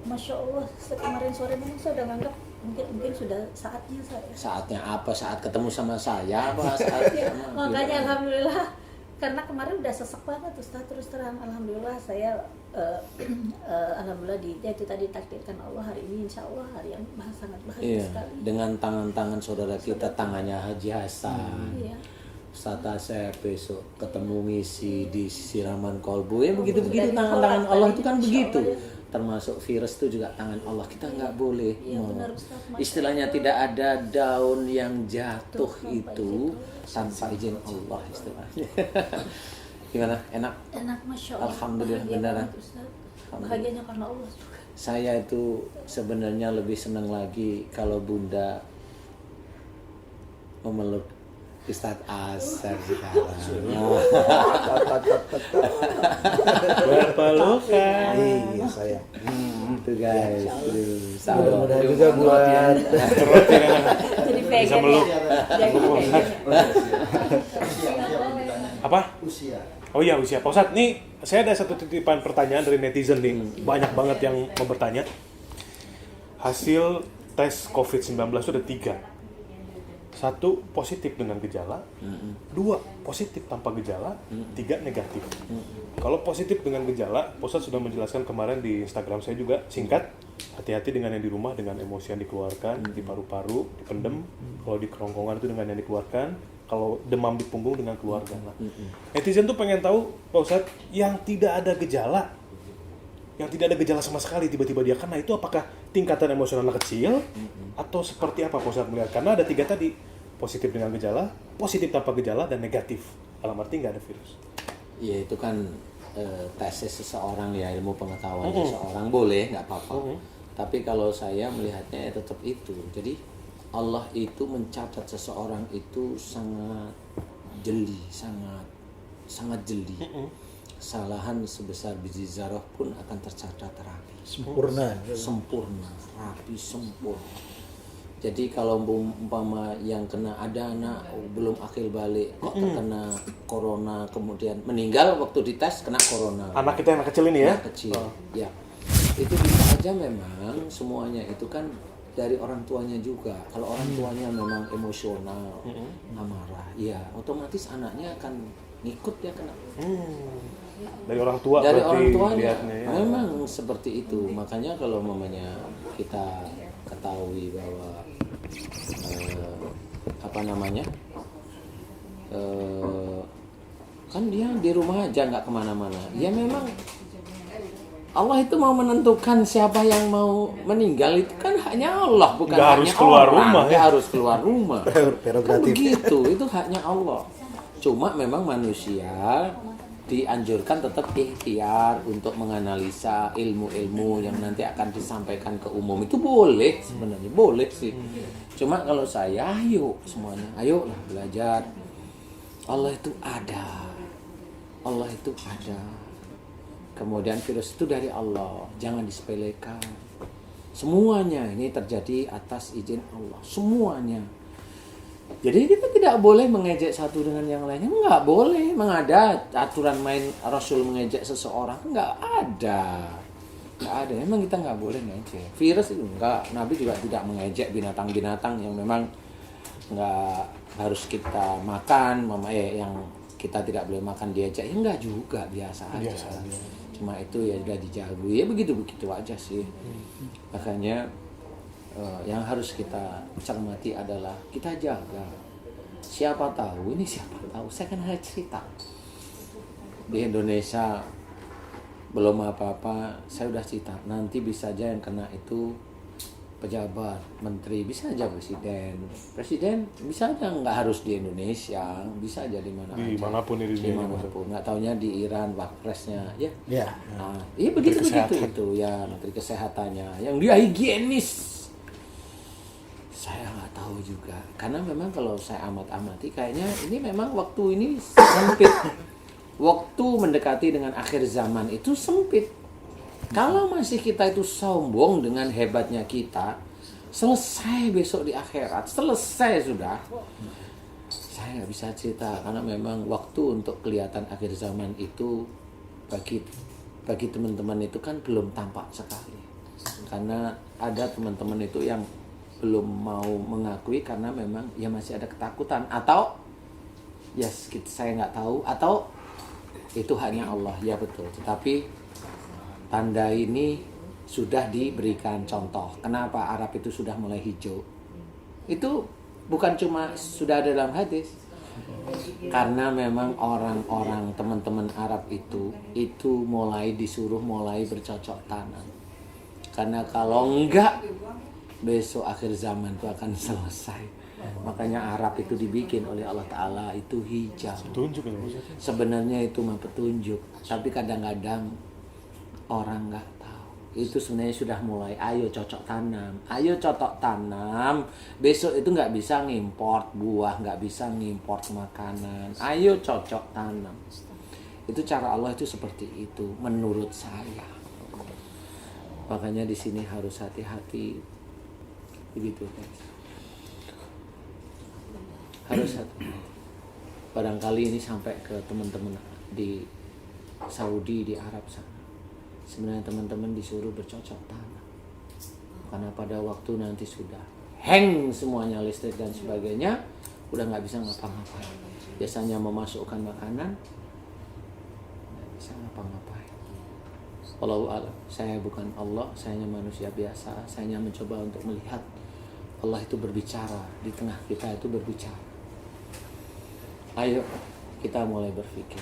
Masya Allah, kemarin sore memang saya udah nganggap mungkin sudah saatnya saya. Saatnya apa? Saat ketemu sama saya apa? Saat Ya, sama makanya gitu. Alhamdulillah, karena kemarin udah sesek banget Ustaz, terus terang Alhamdulillah saya Alhamdulillah itu tadi takdirkan Allah hari ini insya Allah hari yang sangat bahagia Iya, sekali. dengan tangan-tangan saudara kita, tangannya Haji Hasan. Iya. Ustaz Asep besok ketemu ngisi di siraman kolbu. Ya begitu-begitu Dari tangan-tangan Quran Allah tadi, itu kan insya begitu. Allah, ya. Termasuk virus itu juga tangan Allah. Kita nggak boleh. Iya, mau. benar, Ustaz. Masya Istilahnya Allah. tidak ada daun yang jatuh Tanpa itu izin tanpa izin Allah istilahnya. Gimana? Enak? Enak Masya Allah. Alhamdulillah, Bahagia beneran. banget, Ustaz. Bahagianya karena Allah juga. Saya itu sebenarnya lebih senang lagi kalau Bunda memeluk Ustadz Asep sekarang. Berpelukan. Iya saya. Itu guys. Mudah-mudahan juga buat Jadi Bisa vegan meluk. ya. Jadi vegan. Apa? Usia. Oh iya usia. Pak Ustadz, nih saya ada satu titipan pertanyaan dari netizen nih. Banyak banget yang mau bertanya. Hasil tes COVID-19 itu ada 3. 1 positif dengan gejala, 2 positif tanpa gejala, 3 negatif. Kalau positif dengan gejala, Pak Ustadz sudah menjelaskan kemarin di Instagram saya juga singkat. Hati-hati dengan yang di rumah, dengan emosi yang dikeluarkan, di paru-paru, dipendem. Kalau di kerongkongan itu dengan yang dikeluarkan. Kalau demam di punggung dengan keluarga. Nah, netizen tuh pengen tahu, Pak Ustadz, yang tidak ada gejala, sama sekali tiba-tiba dia kena, itu apakah tingkatan emosionalnya kecil atau seperti apa Pak Ustadz melihat? Karena ada 3 tadi, positif dengan gejala, positif tanpa gejala, dan negatif. Dalam arti nggak ada virus. Ya itu kan tesis seseorang ya, ilmu pengetahuan seseorang boleh, nggak apa-apa. Tapi kalau saya melihatnya ya tetap itu. Jadi Allah itu mencatat seseorang itu sangat jeli, sangat jeli. Kesalahan sebesar biji zarah pun akan tercatat rapi. sempurna. Sempurna, rapi, sempurna. Jadi kalau umpama yang kena ada anak belum akil balik kok terkena corona kemudian meninggal waktu dites kena corona. Anak kita yang kecil ini ya? Anak kecil. Ya. Itu bisa aja memang semuanya itu kan dari orang tuanya juga. Kalau orang tuanya memang emosional, amarah, ya otomatis anaknya akan ngikut ya kena. Dari orang tua Dari berarti orang tuanya lihatnya ya. memang seperti itu. Makanya kalau mamanya kita ketahui bahwa kan dia di rumah aja nggak kemana-mana. Ya memang Allah itu mau menentukan siapa yang mau meninggal itu kan hanya Allah, bukan Nggak hanya harus keluar orang. rumah, Nggak ya. harus keluar rumah. Kan Prerogatif. begitu, itu haknya Allah. Cuma memang manusia dianjurkan tetap ikhtiar untuk menganalisa ilmu-ilmu yang nanti akan disampaikan ke umum. Itu boleh sebenarnya, boleh sih. Cuma kalau saya, ayo semuanya, ayolah belajar. Allah itu ada. Allah itu ada. Kemudian virus itu dari Allah, jangan disepelekan. Semuanya ini terjadi atas izin Allah, semuanya. Jadi kita tidak boleh mengejek satu dengan yang lainnya, nggak boleh. Mengada aturan main Rasul mengejek seseorang, nggak ada. Nggak ada, memang kita nggak boleh ngejek. Virus itu enggak, Nabi juga tidak mengejek binatang-binatang yang memang nggak harus kita makan, yang kita tidak boleh makan diajak, ya enggak juga, biasa aja. Cuma itu ya sudah dijauhi, ya begitu aja sih. Makanya yang harus kita cermati adalah kita jaga. Siapa tahu, saya kan hanya cerita. Di Indonesia belum apa-apa, saya udah cerita. Nanti bisa aja yang kena itu pejabat, menteri, bisa aja presiden bisa aja, nggak harus di Indonesia, bisa aja di mana aja, Dimanapun di dunia. dimanapun. Nggak taunya di Iran wapresnya, ya. Ya. Nah, iya begitu itu ya, menteri kesehatannya, yang dia higienis. Saya nggak tahu juga, karena memang kalau saya amati kayaknya ini memang waktu ini sempit. Waktu mendekati dengan akhir zaman itu sempit. Kalau masih kita itu sombong dengan hebatnya kita, selesai besok di akhirat, selesai sudah. Saya nggak bisa cerita karena memang waktu untuk kelihatan akhir zaman itu bagi teman-teman itu kan belum tampak sekali. Karena ada teman-teman itu yang belum mau mengakui karena memang ya masih ada ketakutan, atau ya saya nggak tahu, atau itu hanya Allah, ya betul. Tetapi tanda ini sudah diberikan contoh. Kenapa Arab itu sudah mulai hijau? Itu bukan cuma sudah ada dalam hadis. Karena memang orang-orang teman-teman Arab itu disuruh mulai bercocok tanam. Karena kalau enggak, besok akhir zaman itu akan selesai. Makanya Arab itu dibikin oleh Allah Ta'ala itu hijau. Tunjuk ya, Ustaz. Sebenarnya itu mah petunjuk, tapi kadang-kadang orang nggak tahu. Itu sebenarnya sudah mulai, ayo cocok tanam. Besok itu nggak bisa ngimport buah, nggak bisa ngimport makanan. Ayo cocok tanam. Itu cara Allah itu seperti itu, menurut saya. Makanya di sini harus hati-hati, begitu guys. Harus hati-hati. Barangkali ini sampai ke teman-teman di Saudi, di Arab sana. Sebenarnya teman-teman disuruh bercocok tanam. Karena pada waktu nanti sudah hang semuanya, listrik dan sebagainya, udah nggak bisa ngapa-ngapain. Biasanya memasukkan makanan, nggak bisa ngapa-ngapain. Wallahu a'lam. Saya bukan Allah, saya hanya manusia biasa. Saya hanya mencoba untuk melihat Allah itu berbicara di tengah kita, itu berbicara. Ayo kita mulai berpikir.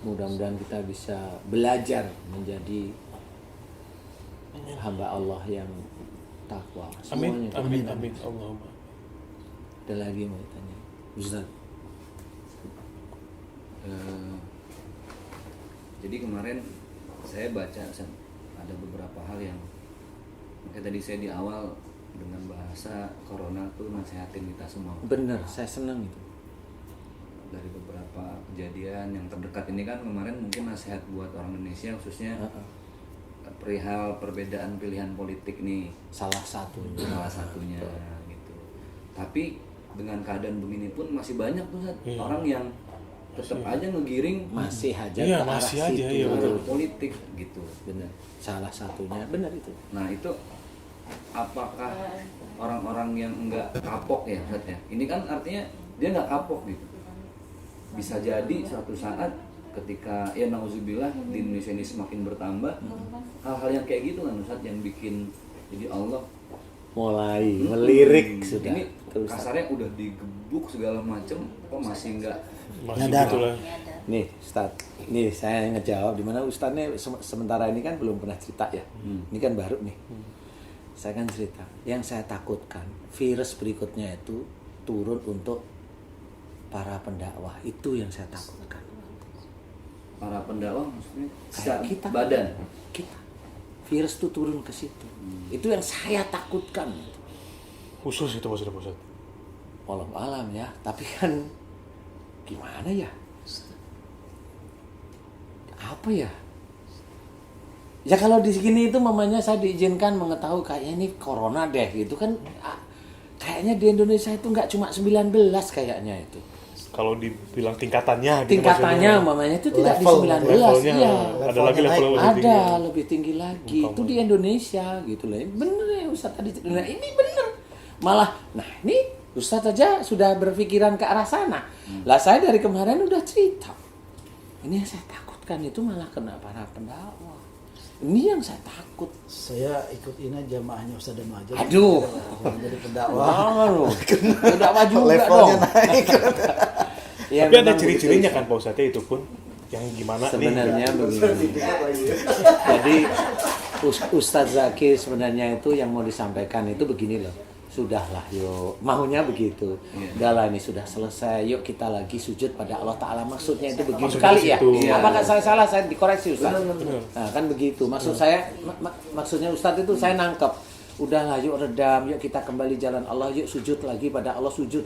Mudah-mudahan kita bisa belajar menjadi hamba Allah yang takwa. Amin, Semuanya. amin, Allahumma. Ada lagi mau ditanya, Ustaz? Jadi kemarin saya baca ada beberapa hal yang makanya tadi saya di awal dengan bahasa corona tuh nasehatin kita semua. Bener, saya senang itu. Dari beberapa kejadian yang terdekat ini kan kemarin mungkin nasihat buat orang Indonesia khususnya perihal perbedaan pilihan politik nih Salah satunya gitu. Tapi dengan keadaan begini pun masih banyak tuh orang yang tetap aja ngegiring masih aja Iya, ke arah masih aja, situ. iya, betul. politik gitu. Bener, salah satunya benar itu. Nah itu apakah orang-orang yang enggak kapok ya Ustaz ya? Ini kan artinya dia nggak kapok gitu. Bisa jadi suatu saat ketika ya nauzubillah di Indonesia ini semakin bertambah hal-hal yang kayak gitu kan Ustaz yang bikin jadi Allah Mulai melirik sudah. Ini Betul, Ustaz. kasarnya udah digebuk segala macem, kok masih nggak Masih Nyadar. gitu lah. Nih, Ustaz. Nih saya ngejawab di mana Ustaznya sementara ini kan belum pernah cerita ya. Ini kan baru nih. Saya kan cerita. Yang saya takutkan virus berikutnya itu turun untuk para pendakwah. Itu yang saya takutkan. para pendakwah maksudnya Kayak kita badan. kita virus itu turun ke situ. Itu yang saya takutkan. Khusus itu maksudnya Pak Ustadz. Walau alam ya, tapi kan gimana ya? Apa ya? Ya kalau di sini itu mamanya saya diizinkan mengetahui kayaknya ini corona deh gitu kan. Kayaknya di Indonesia itu nggak cuma 19 kayaknya itu. Kalau dibilang tingkatannya gitu Tingkatannya maksudnya. mamanya itu tidak di Level, 19. Levelnya Iya. ada lagi level lebih tinggi. Ada lebih tinggi lagi. Itu di Indonesia gitu lah. Bener ya Ustaz tadi. Nah, ini bener. Malah, nah ini Ustaz aja sudah berpikiran ke arah sana. Lah saya dari kemarin udah cerita. Ini yang saya takutkan itu malah kena para pendakwah. Ini yang saya takut. Saya ikut ini jamaahnya Ustaz dan aja. Aduh. Jadi pendakwah. Wah, loh. Pendakwah juga Levelnya dong. naik. Ya, Tapi ada memang ciri-cirinya begitu. kan Pak Ustadz itu pun yang gimana Sebenarnya nih? begini. Jadi Ustadz Zaki sebenarnya itu yang mau disampaikan itu begini loh. Sudahlah yuk, maunya begitu. Udah lah ini sudah selesai, yuk kita lagi sujud pada Allah Ta'ala. Maksudnya itu begitu Maksudnya kali ya? situ. Apakah saya salah? Saya dikoreksi Ustadz. Nah kan begitu, maksud saya, maksudnya Ustadz itu saya nangkep. Udahlah yuk redam, yuk kita kembali jalan Allah, yuk sujud lagi pada Allah, sujud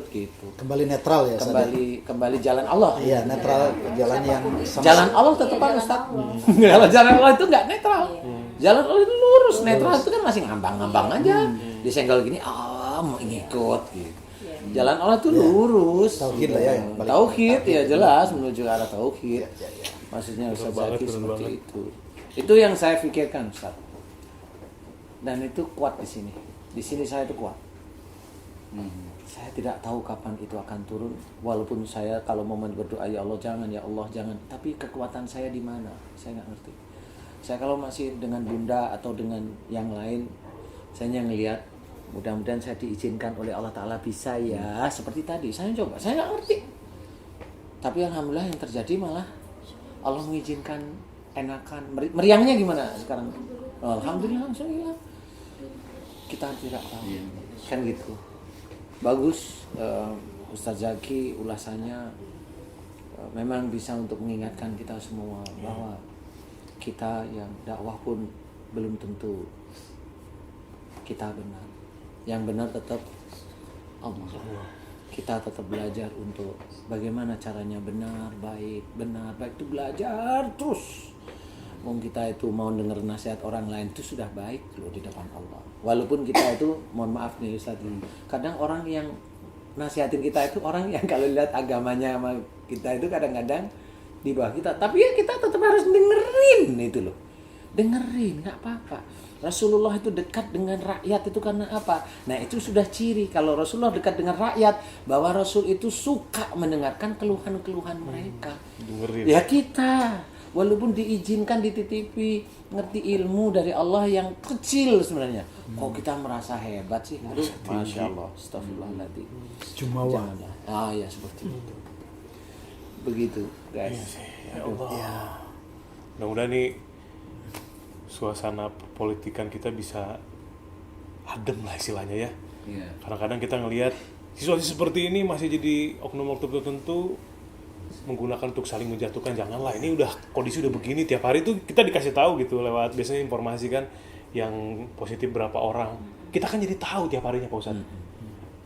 gitu. Kembali netral ya Ustaz. Kembali jalan Allah. Iya, netral jalan yang sama. Jalan Allah tetap harus Ustaz. Kalau jalan Allah itu nggak netral. Jalan Allah itu lurus, netral itu kan masih ngambang-ngambang aja. Disenggol gini, mau ngikut gitu. Jalan Allah itu lurus. Tauhid lah ya, yang paling- Tauhid ya jelas menuju ke arah tauhid. Maksudnya Ustaz banget, Zaki bener seperti banget. itu. Itu yang saya pikirkan Ustaz. Dan itu kuat di sini. Di sini saya itu kuat. Saya tidak tahu kapan itu akan turun. Walaupun saya kalau momen berdoa ya Allah jangan, ya Allah jangan. Tapi kekuatan saya di mana? Saya nggak ngerti. Saya kalau masih dengan bunda atau dengan yang lain, saya ngelihat mudah-mudahan saya diizinkan oleh Allah Ta'ala bisa ya. Seperti tadi, saya coba. Saya nggak ngerti. Tapi alhamdulillah yang terjadi malah Allah mengizinkan enakan. Meriangnya gimana sekarang? Alhamdulillah langsung hilang. Kita tidak tahu. Kan gitu. Bagus Ustaz Zaki ulasannya memang bisa untuk mengingatkan kita semua bahwa kita yang dakwah pun belum tentu kita benar. Yang benar tetap Allah. Kita tetap belajar untuk bagaimana caranya benar, baik itu belajar terus. Mau kita itu mau dengar nasihat orang lain itu sudah baik loh di depan Allah. Walaupun kita itu mohon maaf nih Ustaz, kadang orang yang nasihatin kita itu orang yang kalau lihat agamanya sama kita itu kadang-kadang di bawah kita. Tapi ya kita tetap harus dengerin itu loh. Dengerin, nggak apa-apa. Rasulullah itu dekat dengan rakyat itu karena apa? Nah itu sudah ciri kalau Rasulullah dekat dengan rakyat bahwa Rasul itu suka mendengarkan keluhan-keluhan mereka. Dengerin. Ya kita walaupun diizinkan dititipi ngerti ilmu dari Allah yang kecil sebenarnya. Kok kita merasa hebat sih? Aduh, Masya Allah, astagfirullahaladzim. Jumawa. Janganlah. Ya seperti itu. Begitu guys. Ya Allah. Mudah-mudahan nih suasana politikan kita bisa adem lah istilahnya ya. Iya. Kadang-kadang kita ngelihat situasi seperti ini masih jadi oknum-oknum tertentu menggunakan untuk saling menjatuhkan. Janganlah, ini udah kondisi udah begini, tiap hari tuh kita dikasih tahu gitu lewat biasanya informasi kan yang positif berapa orang. Kita kan jadi tahu tiap harinya Pak Ustadz.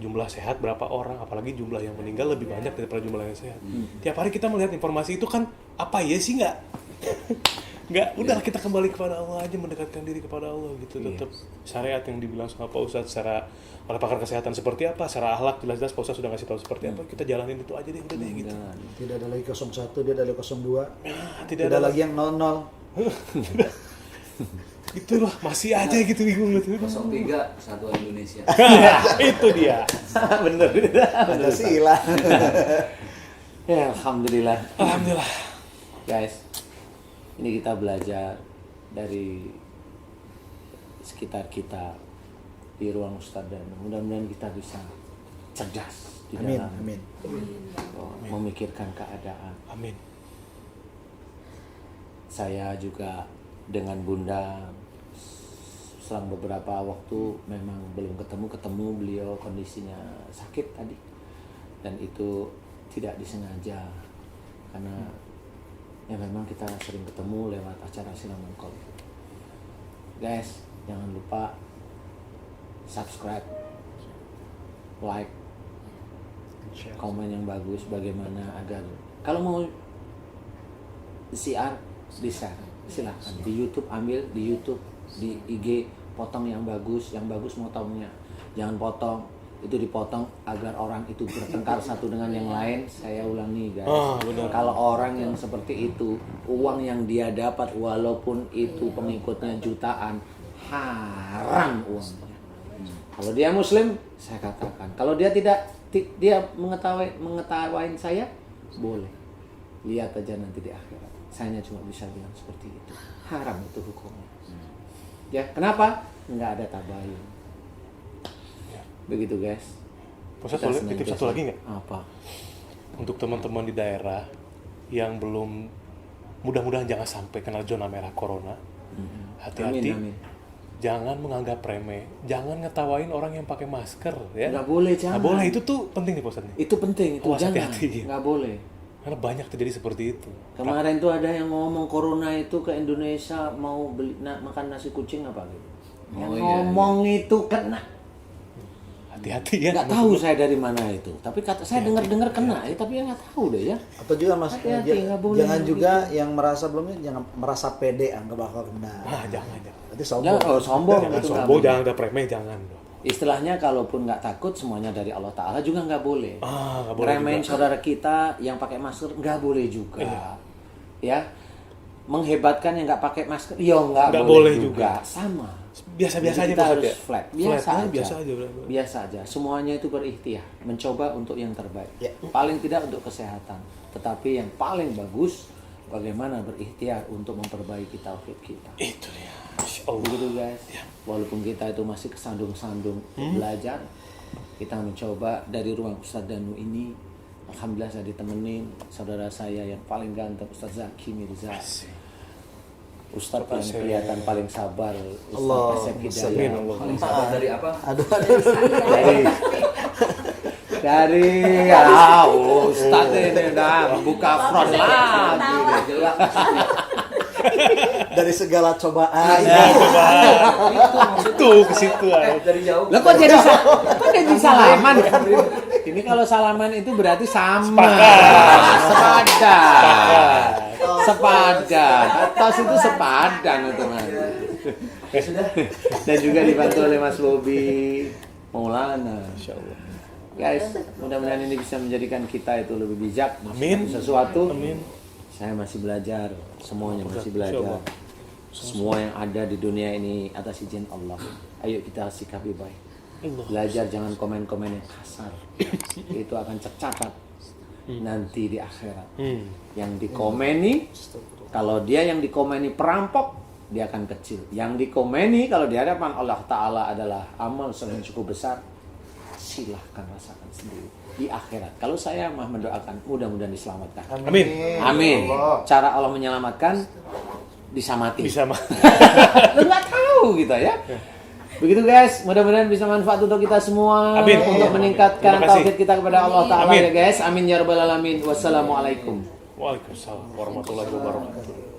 Jumlah sehat berapa orang, apalagi jumlah yang meninggal lebih banyak daripada jumlah yang sehat. Tiap hari kita melihat informasi itu kan apa ya sih nggak? Nggak, udah kita kembali kepada Allah aja, mendekatkan diri kepada Allah gitu. Tetap syariat yang dibilang sama Pak Ustadz secara oleh pakar kesehatan seperti apa, secara akhlak jelas-jelas Pak Ustadz sudah ngasih tahu seperti apa, kita jalanin itu aja deh, udah deh gitu. Tidak ada lagi 01, dia ada 02. Tidak Tidak lagi yang 00. Itulah masih aja gitu bingung gitu. 03 Satu Indonesia. Itu dia. Bener. Ada sila. Ya alhamdulillah. Alhamdulillah. Guys, ini kita belajar dari sekitar kita di ruang Ustadz dan mudah-mudahan kita bisa cerdas di Amin, dalam amin. memikirkan keadaan. Amin. Saya juga dengan Bunda selang beberapa waktu memang belum ketemu beliau kondisinya sakit tadi, dan itu tidak disengaja karena ya memang kita sering ketemu lewat acara Silaman Kol. Guys, jangan lupa subscribe, like, komen yang bagus, bagaimana agar kalau mau siar di share silahkan di YouTube, ambil di YouTube, di IG, potong yang bagus motongnya, jangan potong itu dipotong agar orang itu bertengkar satu dengan yang lain. Saya ulangi guys, kalau orang yang seperti itu, uang yang dia dapat walaupun itu pengikutnya jutaan, haram uangnya. Kalau dia muslim, saya katakan, kalau dia tidak, dia mengetawain saya, boleh. Lihat aja nanti di akhirat. Saya cuma bisa bilang seperti itu. Haram itu hukumnya. Ya, kenapa? Enggak ada tabayun. Begitu guys. Ustaz, boleh titip satu lagi nggak? Apa? Untuk teman-teman di daerah yang belum, mudah-mudahan jangan sampai kena zona merah corona. Hati-hati. Amin. Jangan menganggap remeh, jangan ngetawain orang yang pakai masker, ya. Nggak boleh, jangan. Nggak boleh, itu tuh penting nih Pak Ustadz nih. Itu penting, itu Awas, jangan. hati-hati, ya. Nggak boleh. Karena banyak terjadi seperti itu. Kemarin tuh ada yang ngomong corona itu ke Indonesia mau beli makan nasi kucing apa gitu. Yang ngomong itu kena. Hati-hati ya. Nggak tahu saya dari mana itu. Tapi kata saya dengar kena, tapi ya nggak tahu deh ya. Atau juga Mas, Hati-hati, nggak boleh jangan begitu. juga yang merasa belumnya jangan merasa pede nggak bakal kena. Jangan. Nanti sombong. Jangan sombong. Jangan itu nggak sombong, boleh. jangan ada remeh, jangan. Istilahnya kalaupun nggak takut semuanya dari Allah Ta'ala juga nggak boleh. Nggak boleh Remehin juga. saudara kita yang pakai masker nggak boleh juga. Iya. Ya, menghebatkan yang nggak pakai masker, ya nggak Nggak boleh boleh juga. Sama. Biasa-biasa Jadi aja kita Pak harus Ustadz, ya. flat. Biasa aja. Biasa aja. Semuanya itu berikhtiar, mencoba untuk yang terbaik. Ya. Paling tidak untuk kesehatan, tetapi yang paling bagus bagaimana berikhtiar untuk memperbaiki tauhid kita. Itu dia. Masya Allah. Begitu guys. Walaupun kita itu masih kesandung-sandung belajar, kita mencoba dari ruang Ustadz Danu ini. Alhamdulillah saya ditemenin saudara saya yang paling ganteng, Ustadz Zaki Mirza. Ustadz yang kelihatan paling sabar, Ustadz Asep Hidayat. Paling sabar dari apa? Dari Ustadz ini udah buka front lagi, jelas. Dari segala cobaan. Tuh ke situ. Dari jauh. Lah kok jadi salaman? Ini kalau salaman itu berarti sama. Sepadan. Tos itu sepadan otomatis. Dan juga dibantu oleh Mas Bobi Maulana. Insyaallah. Guys, mudah-mudahan ini bisa menjadikan kita itu lebih bijak. Amin. Sesuatu. Amin. Saya masih belajar, semuanya masih belajar. Semua yang ada di dunia ini atas izin Allah. Ayo kita sikapi baik. Belajar, jangan komen-komen yang kasar. Itu akan tercatat nanti di akhirat. Yang dikomeni, kalau dia yang dikomeni perampok, dia akan kecil. Yang dikomeni kalau di hadapan Allah Ta'ala adalah amal yang cukup besar, silahkan rasakan sendiri di akhirat. Kalau saya mah mendoakan mudah-mudahan diselamatkan. Amin. Amin. Cara Allah menyelamatkan bisa mati. Bisa mah. Lu nggak tahu gitu ya. Begitu guys, mudah-mudahan bisa manfaat untuk kita semua. Amin. Untuk meningkatkan Terima kasih. tauhid kita kepada Allah Ta'ala Amin. ya guys. Amin ya rabbal alamin. Wassalamualaikum. Waalaikumsalam warahmatullahi wabarakatuh.